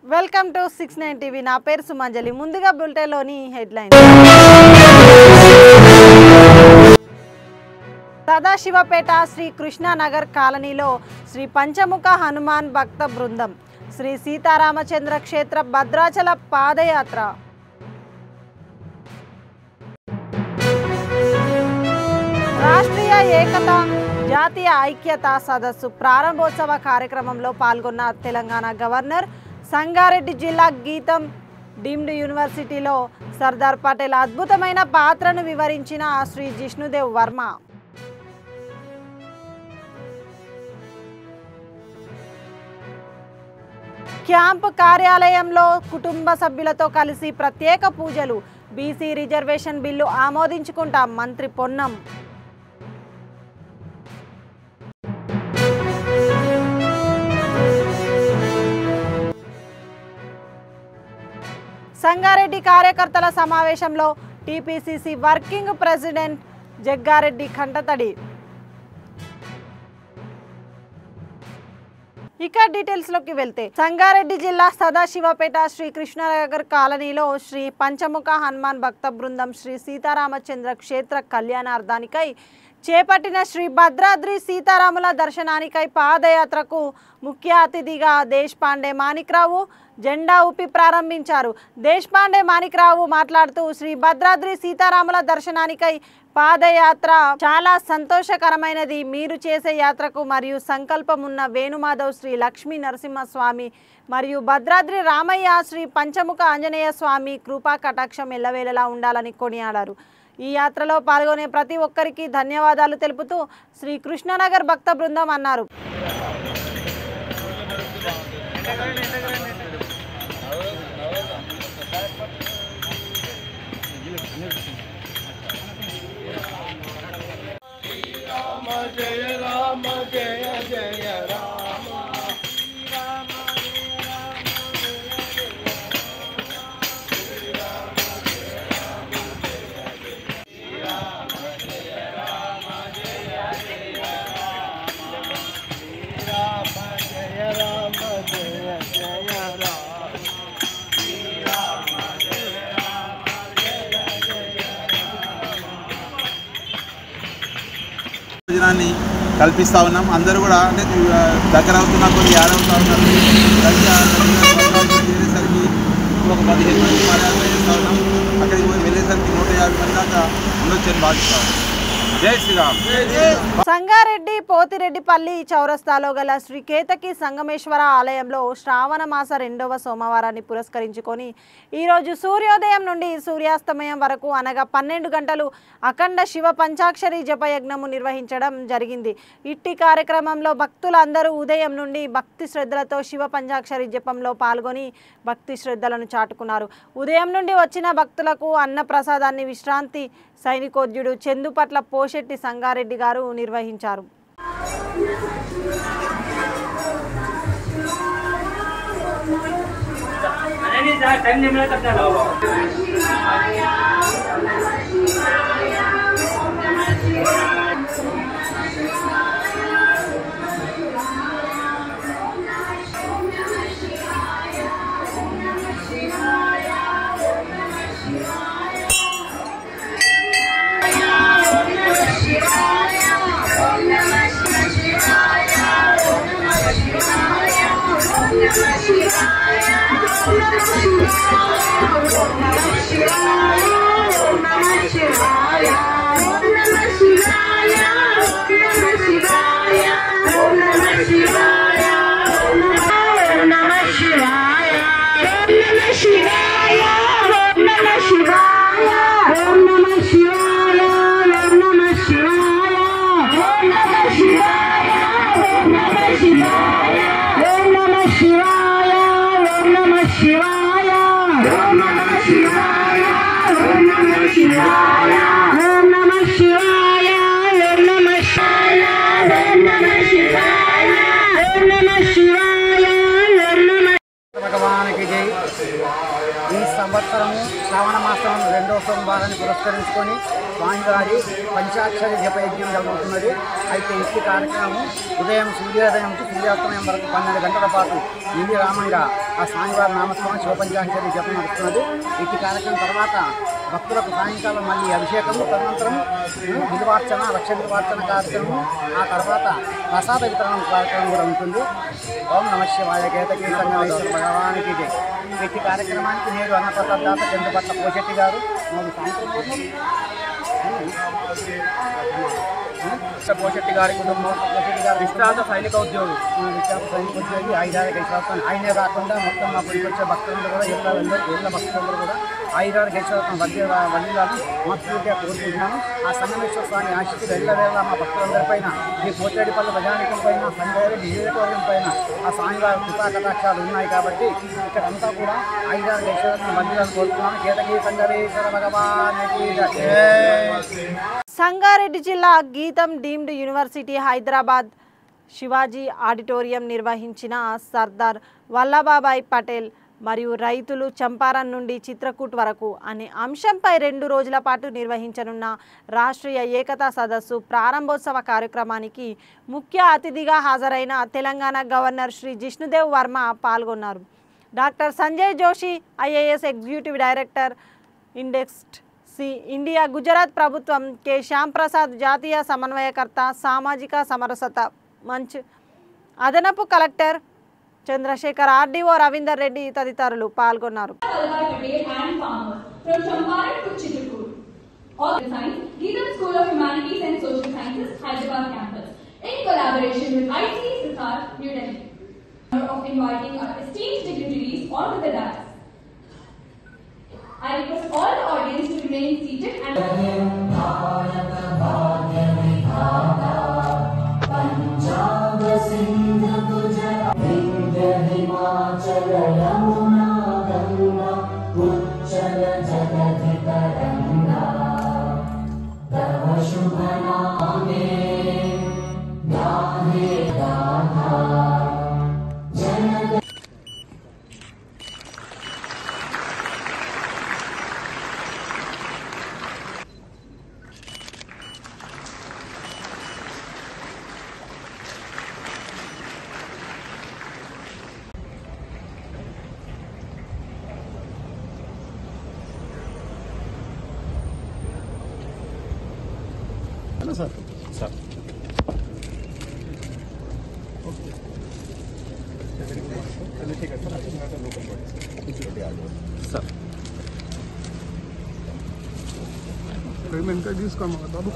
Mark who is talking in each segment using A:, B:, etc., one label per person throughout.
A: Welcome to 69 TV. నా పేరు సుమంజలి. ముందుగా బులెటిన్లోని హెడ్లైన్. సదాశివపేట శ్రీ కృష్ణానగర్ కాలనీలో శ్రీ పంచముఖ హనుమాన్ భక్త బృందం శ్రీ సీతారామచంద్ర క్షేత్ర భద్రాచల పాదయాత్ర. రాష్ట్రీయ ఏకత జాతీయ ఐక్యత సదస్సు ప్రారంభోత్సవ కార్యక్రమంలో పాల్గొన్న తెలంగాణ గవర్నర్ సంగారెడ్డి జిల్లా గీతం డీమ్డ్ యూనివర్సిటీలో సర్దార్ పటేల్ అద్భుతమైన పాత్రను వివరించిన శ్రీ జిష్ణుదేవ్ వర్మ. క్యాంపు కార్యాలయంలో కుటుంబ సభ్యులతో కలిసి ప్రత్యేక పూజలు. బీసీ రిజర్వేషన్ బిల్లు ఆమోదించుకుంటాం మంత్రి పొన్నం. సంగారెడ్డి కార్యకర్తల సమావేశంలో టీపీసీసీ వర్కింగ్ ప్రెసిడెంట్ జగ్గారెడ్డి కంటతడి. ఇక డీటెయిల్స్లోకి వెళ్తే సంగారెడ్డి జిల్లా సదాశివపేట శ్రీ కృష్ణానగర్ కాలనీలో శ్రీ పంచముఖ హనుమాన్ భక్త బృందం శ్రీ సీతారామచంద్ర క్షేత్ర కళ్యాణార్థానికై చేపట్టిన శ్రీ భద్రాద్రి సీతారాముల దర్శనానికై పాదయాత్రకు ముఖ్య అతిథిగా దేశపాండే మాణిక్రావు జెండా ఊపి ప్రారంభించారు. దేశపాండే మాణిక్రావు మాట్లాడుతూ శ్రీ భద్రాద్రి సీతారాముల దర్శనానికై పాదయాత్ర చాలా సంతోషకరమైనది. మీరు చేసే యాత్రకు మరియు సంకల్పం ఉన్న వేణుమాధవ్ శ్రీ లక్ష్మీ నరసింహస్వామి మరియు భద్రాద్రి రామయ్య శ్రీ పంచముఖ ఆంజనేయ స్వామి కృపా కటాక్షం ఎల్లవేళలా ఉండాలని కొనియాడారు. ఈ యాత్రలో పాల్గొనే ప్రతి ఒక్కరికి ధన్యవాదాలు తెలుపుతూ శ్రీ కృష్ణానగర్ భక్త బృందం అన్నారు.
B: జయ రామ జయ జయ రామ
C: భోజనాన్ని కల్పిస్తూ ఉన్నాం. అందరూ కూడా అంటే దగ్గర అవుతున్న కొన్ని యాడ్ అవుతూ ఉన్నారు. వెళ్ళేసరికి ఒక 15 మంది పాదయాత్ర చేస్తూ ఉన్నాం. అక్కడికి వెళ్ళేసరికి 150 మంది దాకా ఉండొచ్చని భావిస్తాం. జై శ్రీరామ్.
A: సంగారెడ్డి పోతిరెడ్డిపల్లి చౌరస్తాలో గల శ్రీ కేతకి సంగమేశ్వర ఆలయంలో శ్రావణ మాస 2వ సోమవారాన్ని పురస్కరించుకొని ఈరోజు సూర్యోదయం నుండి సూర్యాస్తమయం వరకు అనగా 12 గంటలు అఖండ శివ పంచాక్షరి జపయజ్ఞము నిర్వహించడం జరిగింది. ఇట్టి కార్యక్రమంలో భక్తులందరూ ఉదయం నుండి భక్తి శ్రద్ధలతో శివ పంచాక్షరి జపంలో పాల్గొని భక్తి శ్రద్ధలను చాటుకున్నారు. ఉదయం నుండి వచ్చిన భక్తులకు అన్న ప్రసాదాన్ని విశ్రాంతి సైనికోద్యుడు చందుపట్ల పోషెట్టి సంగారెడ్డి గారు నిర్వహించారు.
D: సంవత్సరము శ్రావణ మాసం 2వ సోమవారాన్ని పురస్కరించుకొని స్వామివారి పంచాక్షరి జపయజ్ఞం జరుగుతున్నది. అయితే ఈ కార్యక్రమం ఉదయం సూర్యోదయం నుంచి సూర్యాస్తమయం వరకు 12 గంటల పాటు నిర్విరామంగా ఆ స్వామివారి నామస్మరణ శివపంచాక్షరి జపం నడుస్తున్నది. ఈ కార్యక్రమం తర్వాత భక్తులకు సాయంకాలం మళ్ళీ అభిషేకము, తదనంతరం బిల్వార్చన, లక్ష బిల్వార్చన కార్యక్రమం, ఆ తర్వాత ప్రసాద వితరణ కార్యక్రమం కూడా ఉంటుంది. ఓం నమ శివాయ కేతకీ సంగమేశ్వర భగవానికి జై. ఈ కార్యక్రమానికి నేడు అన్నప్రసాదాత చంద్రపట్ల పోషెట్టి గారు పోషెట్టి గారి కుటుంబం, పోషెట్టి గారు విశ్రాంత సైనిక ఉద్యోగి, ఆయుధాల గెలిచేస్తాను. ఆయనే కాకుండా మొత్తం మా గుడికి వచ్చే భక్తులందరూ కూడా ఇళ్ళ భక్తులందరూ కూడా ఆయుధాల గెలిచేస్తాం వల్లిలాలు మనస్ఫూర్తిగా కోరుకుంటున్నాను. ఆ సంగమేశ్వర స్వామి ఆశిస్తులు ఎల్లవేళ మా భక్తులందరిపైన, ఈ పోచేడిపల్లి ప్రజానికం పైన, సంగారెడ్డి నియోజకవర్గం పైన ఆ స్వామివారి కృపా కటాక్షాలు ఉన్నాయి. కాబట్టి ఇక్కడంతా కూడా ఆయుధాల గెలిచేస్తాం వల్లిలాలు కోరుతున్నాను. కేతకీ సంగమేశ్వర భగవానికి
A: సంగారెడ్డి జిల్లా గీతం deemed university Hyderabad Shivaji auditorium నిర్వహించిన సర్దార్ వల్లభాయ్ పటేల్ మరియు రైతులు చంపారన్ నుండి చిత్రకూట్ వరకు అనే అంశంపై 2 రోజుల పాటు నిర్వహించనున్న రాష్ట్రీయ ఏకతా సదస్సు ప్రారంభోత్సవ కార్యక్రమానికి ముఖ్య అతిథిగా హాజరైన తెలంగాణ గవర్నర్ శ్రీ జిష్ణుదేవ్ వర్మ పాల్గొన్నారు. Doctor Sanjay Joshi IAS executive director indexed India, Gujarat ప్రభుత్వం కె శ్యామ్ ప్రసాద్ జాతీయ సమన్వయకర్త, సామాజిక సమరసత మంచ్ అదనపు కలెక్టర్ చంద్రశేఖర్, ఆర్డీఓ రవీందర్ రెడ్డి తదితరులు పాల్గొన్నారు.
E: I request all the audience to remain seated and Punjab, Sindh, Gujarat, Vindhya, Himachal, Yamuna, Ganga, Uchchal, Jagati Taranga, Tava Shubha Name, Gahe Gana, Jana.
B: Sir. Sir. Payment का ड्यूस कम होगा बाबू.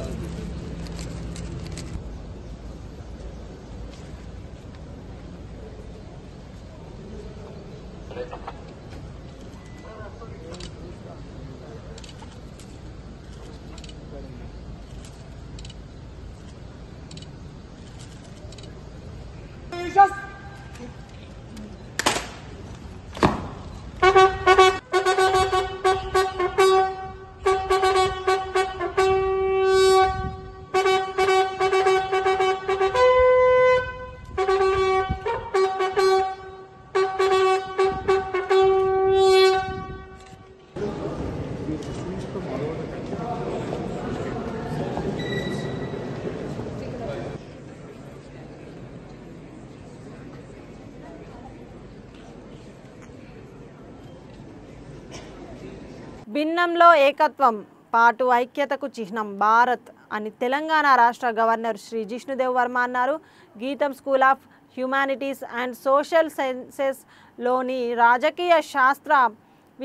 A: భిన్నంలో ఏకత్వం పాటు ఐక్యతకు చిహ్నం భారత్ అని తెలంగాణ రాష్ట్ర గవర్నర్ శ్రీ జిష్ణుదేవ్ వర్మ అన్నారు. Gitam school of humanities and social సైన్సెస్లోని రాజకీయ శాస్త్ర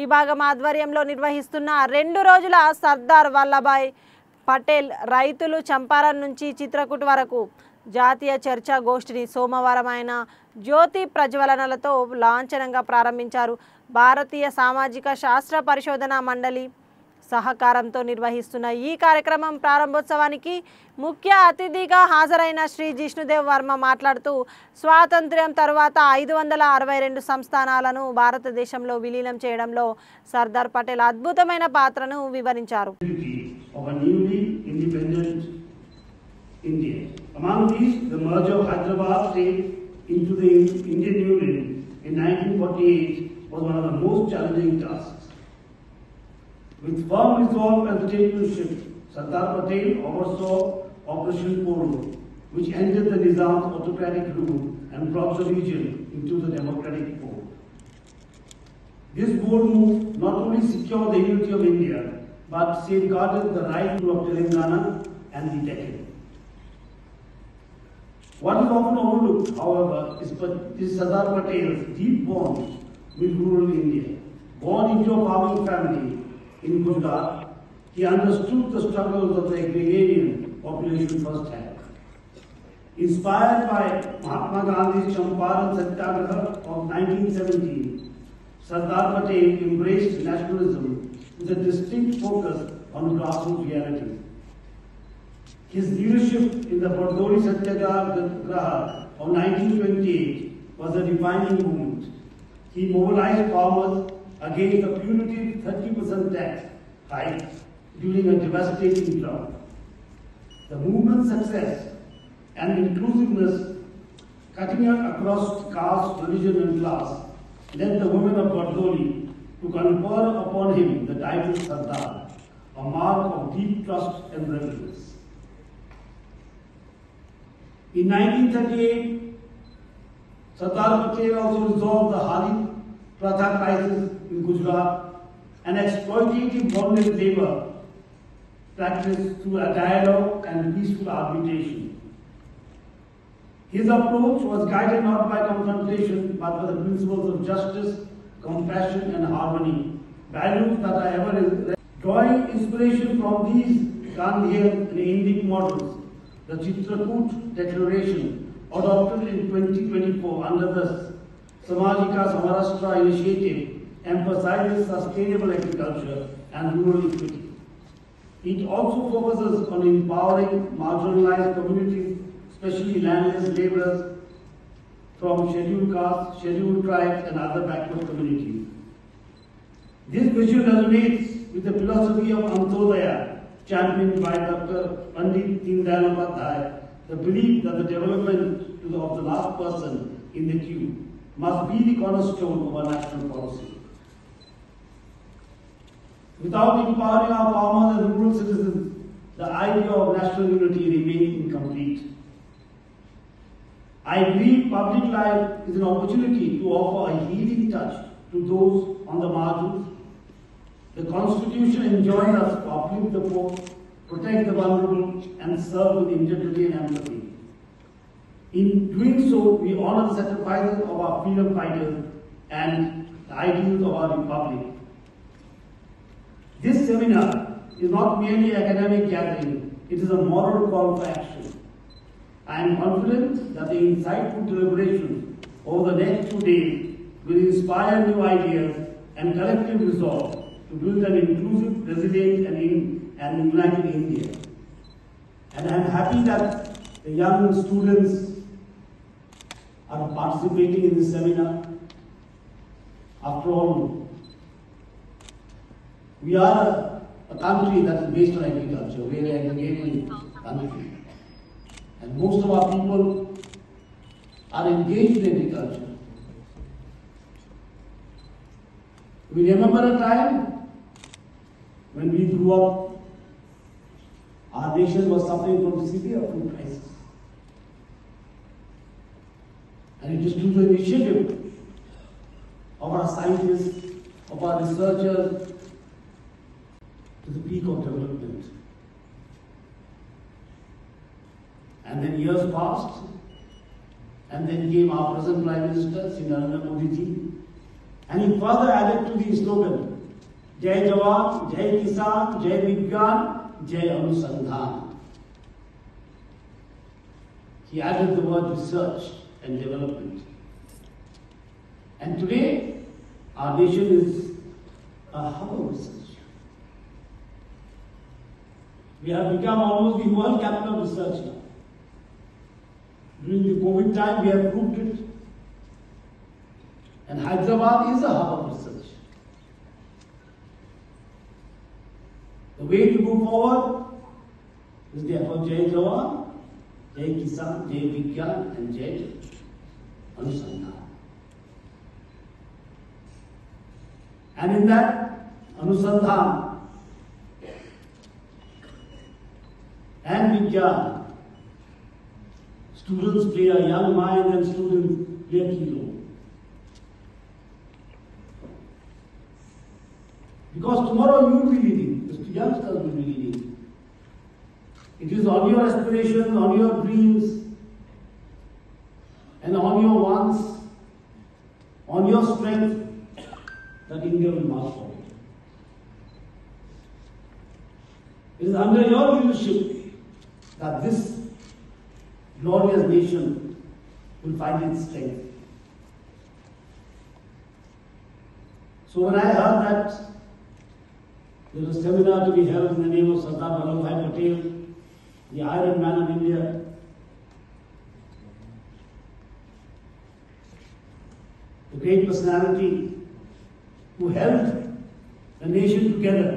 A: విభాగం ఆధ్వర్యంలో నిర్వహిస్తున్న 2 రోజుల సర్దార్ వల్లభాయ్ పటేల్ రైతులు చంపారన్ నుంచి చిత్రకూట్ వరకు జాతీయ చర్చా గోష్ఠిని సోమవారం ఆయన జ్యోతి ప్రజ్వలనలతో లాంఛనంగా ప్రారంభించారు. భారతీయ సామాజిక శాస్త్ర పరిశోధన మండలి సహకారంతో నిర్వహిస్తున్న ఈ కార్యక్రమం ప్రారంభోత్సవానికి ముఖ్య అతిథిగా హాజరైన శ్రీ జిష్ణుదేవ్ వర్మ మాట్లాడుతూ స్వాతంత్ర్యం తర్వాత 562 సంస్థానాలను భారతదేశంలో విలీనం చేయడంలో సర్దార్ పటేల్ అద్భుతమైన పాత్రను వివరించారు.
F: Among these, the merger of Hyderabad state into the Indian Union in 1948 was one of the most challenging tasks. With firm resolve and leadership, Sardar Patel oversaw Operation Polo, which ended the Nizam's autocratic rule and brought the region into the democratic fold. This bold move not only secured the unity of India, but safeguarded the right of Telangana and the Deccan. What is often overlooked, however, is Sardar Patel's deep bond with rural India. Born into a farming family in Gujarat, he understood the struggles of the agrarian population firsthand. Inspired by Mahatma Gandhi's Champaran Satyagraha of 1917, Sardar Patel embraced nationalism with a distinct focus on grassroots realities. His leadership in the Bardoli Satyagraha of 1928 was a defining moment. He mobilized farmers against the punitive 30% tax hike during a devastating drought. The movement's success and inclusiveness, cutting across caste, religion and class, led the women of Bardoli to confer upon him the title Sardar, a mark of deep trust and reverence. In 1938, Sardar Patel also resolved the Hali Pratha crisis in Gujarat, an exploitative bonded labor practiced through a dialogue and peaceful arbitration. His approach was guided not by confrontation but by the principles of justice, compassion and harmony, values that are ever drawing inspiration from these Gandhian and Indic models. The Chitrakoot Declaration, adopted in 2024 under the Samajika Samarashtra initiative, emphasizes sustainable agriculture and rural equity. It also focuses on empowering marginalized communities, especially landless laborers from scheduled castes, scheduled tribes and other backward communities. This vision resonates with the philosophy of Antodaya, championed by Dr. Pandit Deendayal Upadhyay, the belief that the development of the last person in the queue must be the cornerstone of our national policy. Without empowering our farmers and rural citizens, the idea of national unity remains incomplete. I believe public life is an opportunity to offer a healing touch to those on the margins. The Constitution enjoins us to uplift the poor, protect the vulnerable, and serve with integrity and empathy. In doing so, we honor the sacrifices of our freedom fighters and the ideals of our republic. This seminar is not merely an academic gathering, it is a moral call for action. I am confident that the insightful deliberations over the next 2 days will inspire new ideas and collective resolve to build an inclusive, resilient and united India. And I am happy that the young students are participating in this seminar. After all, we are a country that is based on agriculture. We are an agrarian country. And most of our people are engaged in agriculture. We remember a time when we grew up, our nation was suffering from severe food crisis. And it is through the initiative of our scientists, of our researchers, to the peak of development. And then years passed, and then came our present Prime Minister, Sri Narendra Modi ji, and he further added to the slogan, Jai Jawan, Jai Kisan, Jai Vigyan, Jai Anusandhan. He added the word research and development. And today, our nation is a hub of research. We have become almost the world capital of research now. During the COVID time, we have proved it. And Hyderabad is a hub of research. The way to go forward is therefore Jai Jawan, Jai Kisan, Jai Vigyan, and Jai Anusandhan. And in that Anusandhan, and Vigyan. Students play a young mind and students play a key role. Because tomorrow you will be leading, the youngsters will be leading. It is on your aspirations, on your dreams, and on your wants, on your strength, that India will march forward. It is under your leadership that this glorious nation will find its strength. So when I heard that there was a seminar to be held in the name of Sardar Vallabhbhai Patel, the Iron Man of India, the great personality who held the nation together.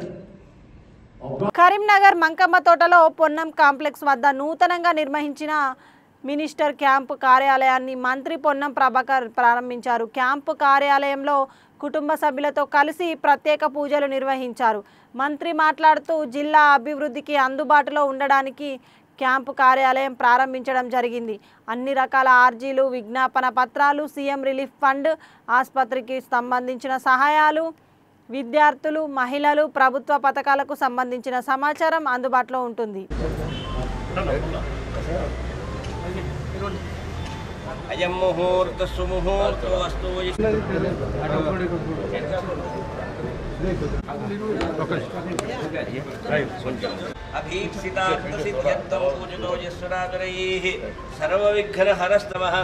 A: Karimnagar Mankamma తోటలో Ponnam complex వద్ద నూతనంగా నిర్వహించిన minister camp కార్యాలయాన్ని మంత్రి పొన్నం ప్రభాకర్ ప్రారంభించారు. Camp కార్యాలయంలో కుటుంబ సభ్యులతో కలిసి ప్రత్యేక పూజలు నిర్వహించారు. మంత్రి మాట్లాడుతూ జిల్లా అభివృద్ధికి అందుబాటులో ఉండడానికి క్యాంపు కార్యాలయం ప్రారంభించడం జరిగింది. అన్ని రకాల ఆర్జీలు, విజ్ఞాపన పత్రాలు, సీఎం రిలీఫ్ ఫండ్, ఆసుపత్రికి సంబంధించిన సహాయాలు, విద్యార్థులు, మహిళలు, ప్రభుత్వ పథకాలకు సంబంధించిన సమాచారం అందుబాటులో ఉంటుంది.
G: अयं मुहूर्त सुमुहूर्तो अस्तु अभीप्सितार्थसिद्ध्यर्थं पूजितो यस्वराजरैः सर्वविघ्नहरस्तमः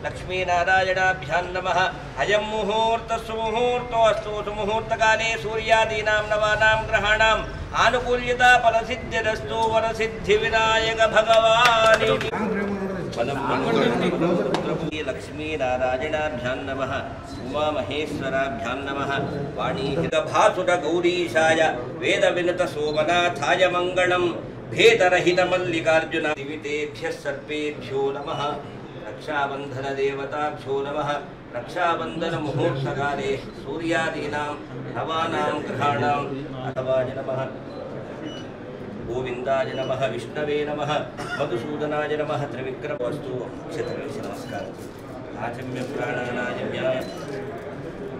G: लक्ष्मीनारायणाभ्यां नमः। अयं मुहूर्त सुमुहूर्तो अस्तु सुमुहूर्तकाले सूर्यादीनां नवानां ग्रहाणाम् आनुकूल्यता फलसिद्धिरस्तु वरसिद्धिविनायक भगवान्। लक्ष्मीनारायणाभ्यां नमः। उमामहेश्वराभ्यां नमः। वाणीहितभासुर गौरीशाय वेदविनुत सोमनाथाय मङ्गलम्। भेदरहितमल्लिकार्जुन दिवितेभ्यः सर्पेभ्यो नमः। रक्षाबन्धनदेवताभ्यो नमः। रक्षाबन्धनमुहूर्तकाले सूर्यादीनां नवानां ग्रहाणाम् अथवाय नमः। गोविंदाय नमः। विष्णवे नमः। मधुसूदनाय नमः। त्रिविक्रमस्तु क्षत्रस्य नमस्कारः। आचम्य प्राणानायम्य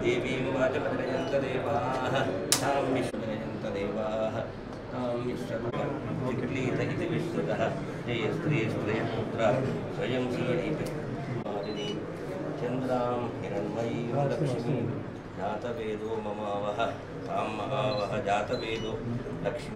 G: देवीं वाचमदयन्त देवाः तां विश्वदयन्त देवाः तां विश्वक्लीत इति विश्वतः जय स्त्रिय स्त्रियपुत्र स्वयं श्रीणीपि चन्द्रां हिरण्मयीं लक्ष्मीं जातवेदो ममावह तां महावह जातवेदो लक्ष्मी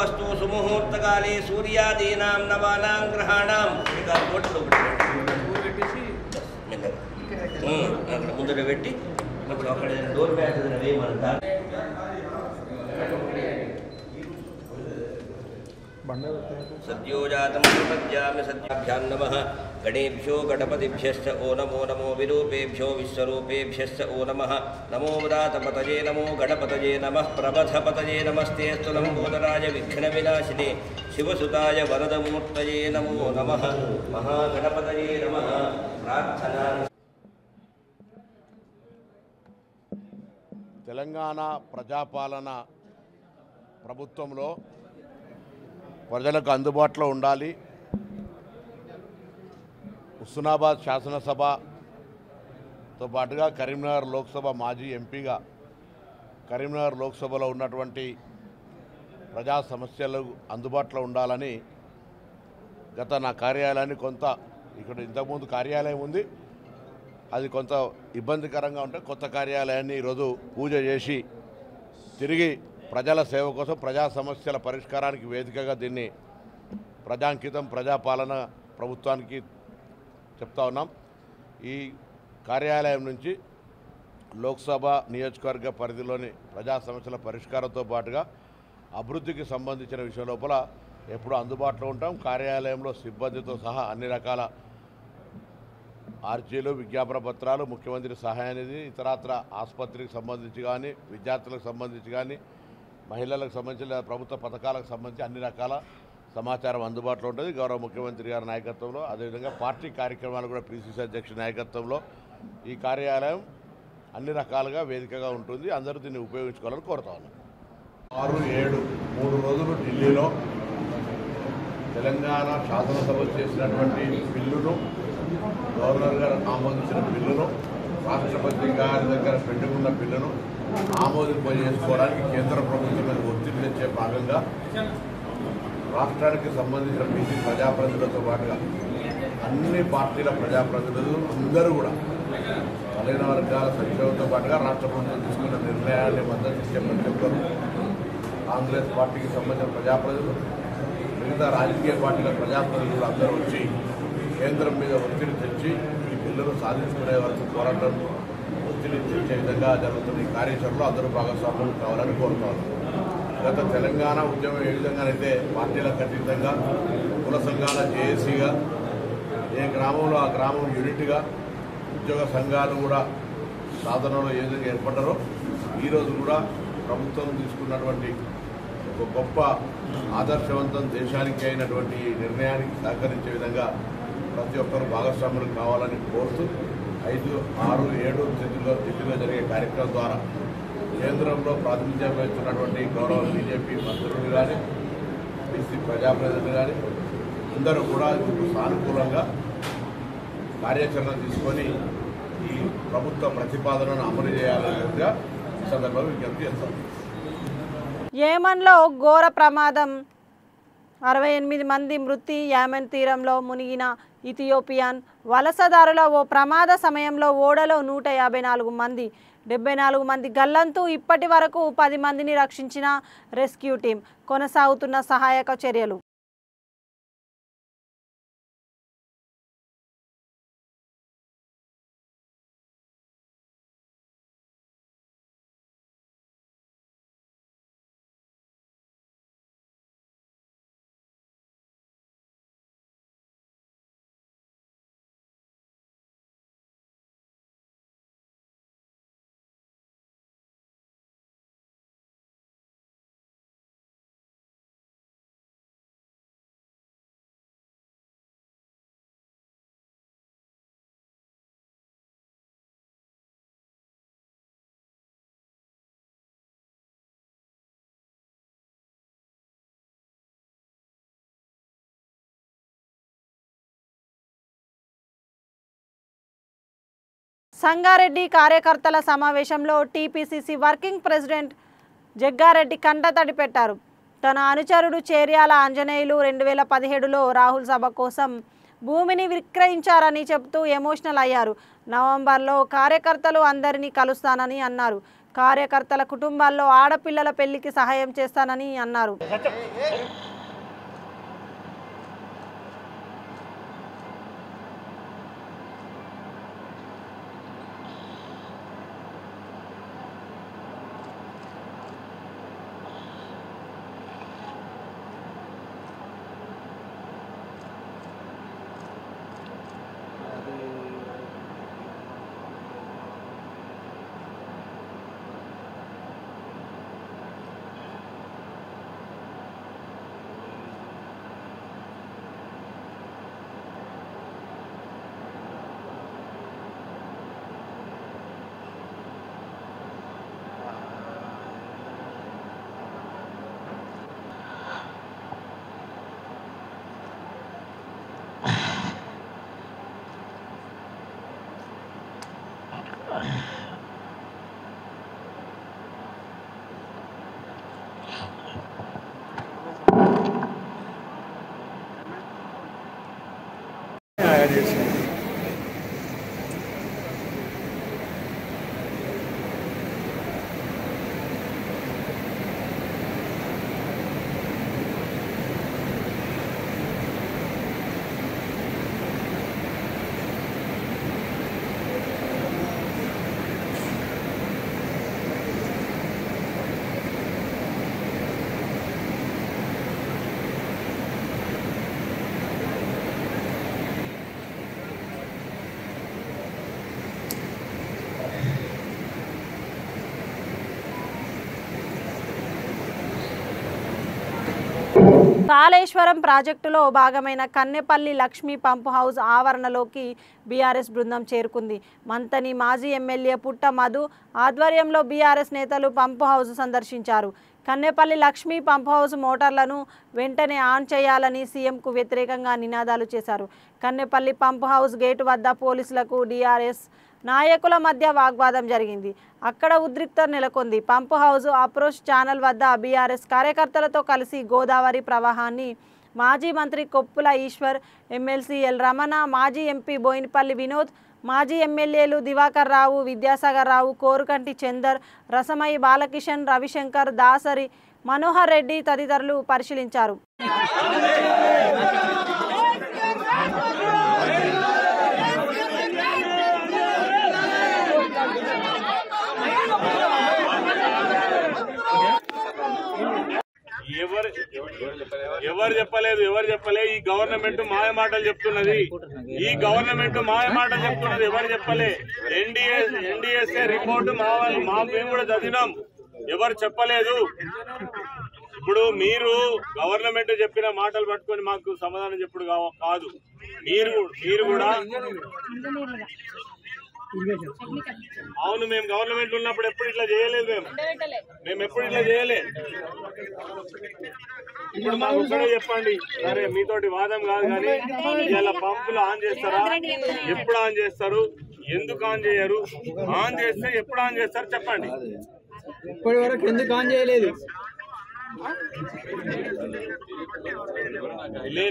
G: अस्तु सुमुहूर्तकाले सूर्यादीनां नवानां ग्रहाणां ముందర పెట్టి అక్కడ డోర్ మ్యాట్ వేయమంట सद्योजातं प्रपद्यामि सद्याभ्यां नमः। गणेभ्यो गणपतिभ्यश्च ओ नमो विरूपेभ्यो विश्वरूपेभ्यश्च ओ नमः। नमो व्रातपतये नमो गणपतये नमः। प्रबधपतये नमस्ते स्तुलम्बोदराय विघ्नविनाशिने शिवसुताय वरदमूर्तये नमो नमः। महागणपतये नमः। प्रार्थना
H: తెలంగాణ ప్రజాపాలన ప్రభుత్వంలో ప్రజలకు అందుబాటులో ఉండాలి. హుస్నాబాద్ శాసనసభతో పాటుగా కరీంనగర్ లోక్సభ మాజీ ఎంపీగా కరీంనగర్ లోక్సభలో ఉన్నటువంటి ప్రజా సమస్యలు అందుబాటులో ఉండాలని నా కార్యాలయాన్ని కొంత ఇక్కడ ఇంతకుముందు కార్యాలయం ఉంది, అది కొంత ఇబ్బందికరంగా ఉంటే కొత్త కార్యాలయాన్ని ఈరోజు పూజ చేసి తిరిగి ప్రజల సేవ కోసం ప్రజా సమస్యల పరిష్కారానికి వేదికగా దీన్ని ప్రజాంకితం ప్రజాపాలన ప్రభుత్వానికి చెప్తా ఉన్నాం. ఈ కార్యాలయం నుంచి లోక్సభ నియోజకవర్గ పరిధిలోని ప్రజా సమస్యల పరిష్కారంతో పాటుగా అభివృద్ధికి సంబంధించిన విషయం లోపల ఎప్పుడూ అందుబాటులో ఉంటాం. కార్యాలయంలో సిబ్బందితో సహా అన్ని రకాల ఆర్జీలు, విజ్ఞాపన పత్రాలు, ముఖ్యమంత్రి సహాయానిధి, ఇతరత్ర ఆసుపత్రికి సంబంధించి కానీ, విద్యార్థులకు సంబంధించి కానీ, మహిళలకు సంబంధించిన ప్రభుత్వ పథకాలకు సంబంధించి అన్ని రకాల సమాచారం అందుబాటులో ఉంటుంది. గౌరవ ముఖ్యమంత్రి గారి నాయకత్వంలో, అదేవిధంగా పార్టీ కార్యక్రమాలు కూడా పిసిసి అధ్యక్షుడి నాయకత్వంలో ఈ కార్యాలయం అన్ని రకాలుగా వేదికగా ఉంటుంది. అందరూ దీన్ని ఉపయోగించుకోవాలని కోరుతా ఉన్నాం. 6, 7 3 రోజులు ఢిల్లీలో తెలంగాణ శాసనసభ చేసినటువంటి బిల్లును, గవర్నర్ గారు ఆమోదించిన బిల్లును, రాష్ట్రపతి గారి దగ్గర పెట్టుకున్న బిల్లును ఆమోదింపజేసుకోవడానికి కేంద్ర ప్రభుత్వం మీద ఒత్తిడి తెచ్చే భాగంగా రాష్ట్రానికి సంబంధించిన బీసీ ప్రజాప్రతినిధులతో పాటుగా అన్ని పార్టీల ప్రజాప్రతినిధులు అందరూ కూడా బలహీన వర్గాల సంక్షేమంతో పాటుగా రాష్ట్ర ప్రభుత్వం తీసుకున్న నిర్ణయాన్ని మద్దతు ఇచ్చే ప్రతి ఒక్కరు, కాంగ్రెస్ పార్టీకి సంబంధించిన ప్రజాప్రతినిధులు, మిగతా రాజకీయ పార్టీల ప్రజాప్రతినిధులు అందరూ వచ్చి కేంద్రం మీద ఒత్తిడి తెచ్చి ఈ బిల్లును సాధించుకునే వరకు పోరాటం ఒత్తిడి తెచ్చే విధంగా జరుగుతున్న ఈ కార్యాచరణలో అందరూ భాగస్వామ్యం కావాలని కోరుతారు. గత తెలంగాణ ఉద్యమం ఏ విధంగానైతే పార్టీలకు అతీతంగా కుల సంఘాల జేఏసీగా ఏ గ్రామంలో ఆ గ్రామం యూనిట్గా ఉద్యోగ సంఘాలు కూడా సాధనలో ఏ విధంగా ఏర్పడ్డారో ఈరోజు కూడా ప్రభుత్వం తీసుకున్నటువంటి ఒక గొప్ప ఆదర్శవంతం దేశానికి అయినటువంటి నిర్ణయానికి సహకరించే విధంగా ప్రతి ఒక్కరు భాగస్వాములు కావాలని కోరుతూ 5, 6, 7 ఢిల్లీలో జరిగే కార్యక్రమం ద్వారా కేంద్రంలో ప్రాతినిధ్యం వహిస్తున్నటువంటి గౌరవ బీజేపీ మంత్రులు కానీ, బీసీ ప్రజాప్రతినిధులు కానీ అందరూ కూడా ఇందుకు సానుకూలంగా కార్యాచరణ తీసుకొని ఈ ప్రభుత్వ ప్రతిపాదనను అమలు చేయాలన్నట్టుగా ఈ సందర్భంగా విజ్ఞప్తి చేస్తాం.
A: యెమెన్లో ఘోర ప్రమాదం, 68 మంది మృతి. యెమెన్ తీరంలో మునిగిన ఇథియోపియన్ వలసదారుల ఓ ప్రమాద సమయంలో ఓడలో 154 మంది, 74 మంది గల్లంతు. ఇప్పటి వరకు 10 మందిని రక్షించిన రెస్క్యూ టీం. కొనసాగుతున్న సహాయక చర్యలు. సంగారెడ్డి కార్యకర్తల సమావేశంలో టీపీసీసీ వర్కింగ్ ప్రెసిడెంట్ జగ్గారెడ్డి కంటతడి పెట్టారు. తన అనుచరుడు చేర్యాల ఆంజనేయులు 2017లో రాహుల్ సభ కోసం భూమిని విక్రయించారని చెబుతూ ఎమోషనల్ అయ్యారు. నవంబర్లో కార్యకర్తలు అందరినీ కలుస్తానని అన్నారు. కార్యకర్తల కుటుంబాల్లో ఆడపిల్లల పెళ్లికి సహాయం చేస్తానని అన్నారు. కాళేశ్వరం ప్రాజెక్టులో భాగమైన కన్నెపల్లి లక్ష్మీ పంప్ హౌస్ ఆవరణలోకి బీఆర్ఎస్ బృందం చేరుకుంది. మంతని మాజీ ఎమ్మెల్యే పుట్ట మధు ఆధ్వర్యంలో బీఆర్ఎస్ నేతలు పంప్ హౌస్ సందర్శించారు. కన్నెపల్లి లక్ష్మీ పంప్ హౌస్ మోటార్లను వెంటనే ఆన్ చేయాలని సీఎంకు వ్యతిరేకంగా నినాదాలు చేశారు. కన్నెపల్లి పంప్ హౌస్ గేటు వద్ద పోలీసులకు డీఆర్ఎస్ నాయకుల మధ్య వాగ్వాదం జరిగింది. అక్కడ ఉద్రిక్తత నెలకొంది. పంప్ హౌస్ అప్రోచ్ ఛానల్ వద్ద బీఆర్ఎస్ కార్యకర్తలతో కలిసి గోదావరి ప్రవాహాన్ని మాజీ మంత్రి కొప్పుల ఈశ్వర్, ఎమ్మెల్సీ ఎల్ రమణ, మాజీ ఎంపీ బోయినపల్లి వినోద్, మాజీ ఎమ్మెల్యేలు దివాకర్ రావు, విద్యాసాగర్ రావు, కోరుకంటి చందర్, రసమయి బాలకిషన్, రవిశంకర్, దాసరి మనోహర్ రెడ్డి తదితరులు పరిశీలించారు.
I: ఎవరు చెప్పలేదు ఈ గవర్నమెంట్ మాయ మాటలు చెప్తున్నది. ఎవరు చెప్పలే. ఎన్డీఎస్ఏ రిపోర్టు మేము కూడా చదివినాం. ఎవరు చెప్పలేదు. ఇప్పుడు మీరు గవర్నమెంట్ చెప్పిన మాటలు పట్టుకొని మాకు సమాధానం చెప్పుడు కాదు. మీరు కూడా అవును, మేము గవర్నమెంట్ ఉన్నప్పుడు ఎప్పుడు ఇట్లా చేయలేదు. మేము ఎప్పుడు ఇట్లా చేయలేదు. ఇప్పుడు మాకు ఒక్కడే చెప్పండి. సరే, మీతోటి వాదం కాదు, కానీ ఇలా పంపులు ఆన్ చేస్తారా? ఎప్పుడు ఆన్ చేస్తారు? ఎందుకు ఆన్ చేయరు? ఆన్ చేస్తే ఎప్పుడు ఆన్ చేస్తారు చెప్పండి.
J: ఇప్పటి వరకు ఎందుకు ఆన్ చేయలేదు?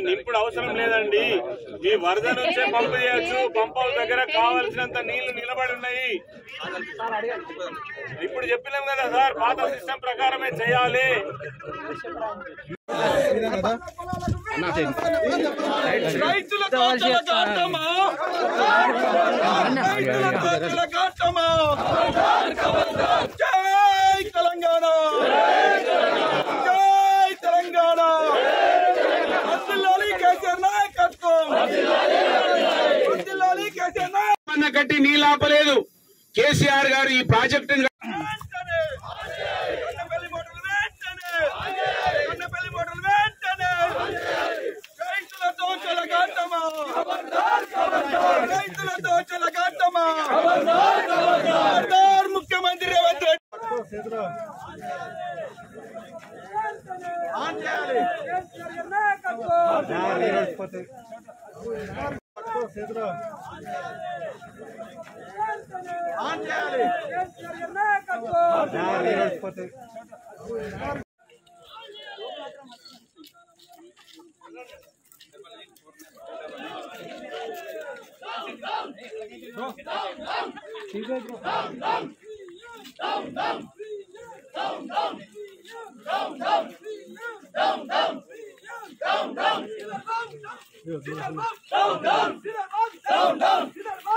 I: నింపుడు అవసరం లేదండి. మీ వరద నుంచే పంపు చేయొచ్చు. పంప్ హౌస్ దగ్గర కావాల్సినంత నీళ్లు నిలబడి ఉన్నాయి. ఇప్పుడు చెప్పినాం కదా సార్, పాత సిస్టమ్ ప్రకారమే చేయాలి.
C: తెలంగాణ కట్టి నీళ్ళు ఆపలేదు కేసీఆర్ గారు. ఈ ప్రాజెక్టు ముఖ్యమంత్రి రేవంత్ రెడ్డి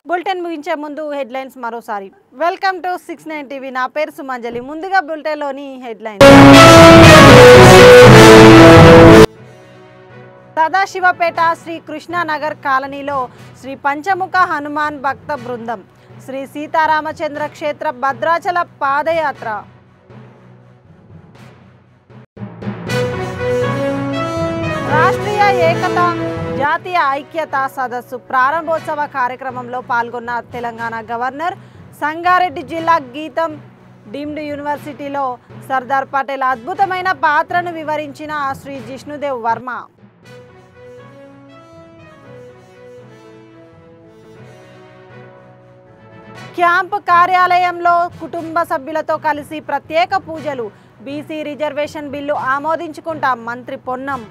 A: బులెటిన్ ముగించే ముందు హెడ్లైన్స్ మరోసారి. Welcome to 69 TV. నా పేరు సుమంజలి. ముందుగా బులెటిన్లోని హెడ్లైన్స్. సదాశివపేట శ్రీ కృష్ణానగర్ కాలనీలో శ్రీ పంచముఖ హనుమాన్ భక్త బృందం శ్రీ సీతారామచంద్ర క్షేత్ర భద్రాచల పాదయాత్ర. రాష్ట్రీయ ఏకత జాతీయ ఐక్యతా సదస్సు ప్రారంభోత్సవ కార్యక్రమంలో పాల్గొన్న తెలంగాణ గవర్నర్. సంగారెడ్డి జిల్లా గీతం డీమ్డ్ యూనివర్సిటీలో సర్దార్ పటేల్ అద్భుతమైన పాత్రను వివరించిన శ్రీ జిష్ణుదేవ్ వర్మ. క్యాంపు కార్యాలయంలో కుటుంబ సభ్యులతో కలిసి ప్రత్యేక పూజలు. బీసీ రిజర్వేషన్ బిల్లు ఆమోదించుకుంటాం మంత్రి పొన్నం.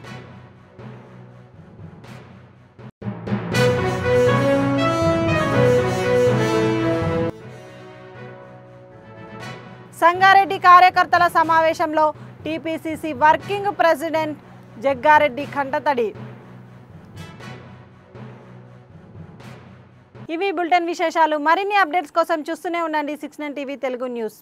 A: సంగారెడ్డి కార్యకర్తల సమావేశంలో టీపీసీసీ వర్కింగ్ ప్రెసిడెంట్ జగ్గారెడ్డి కంటతడి. ఇవి బులెటిన్ విశేషాలు. మరిన్ని అప్డేట్స్ కోసం చూస్తూనే ఉండండి 69 టీవీ తెలుగు న్యూస్.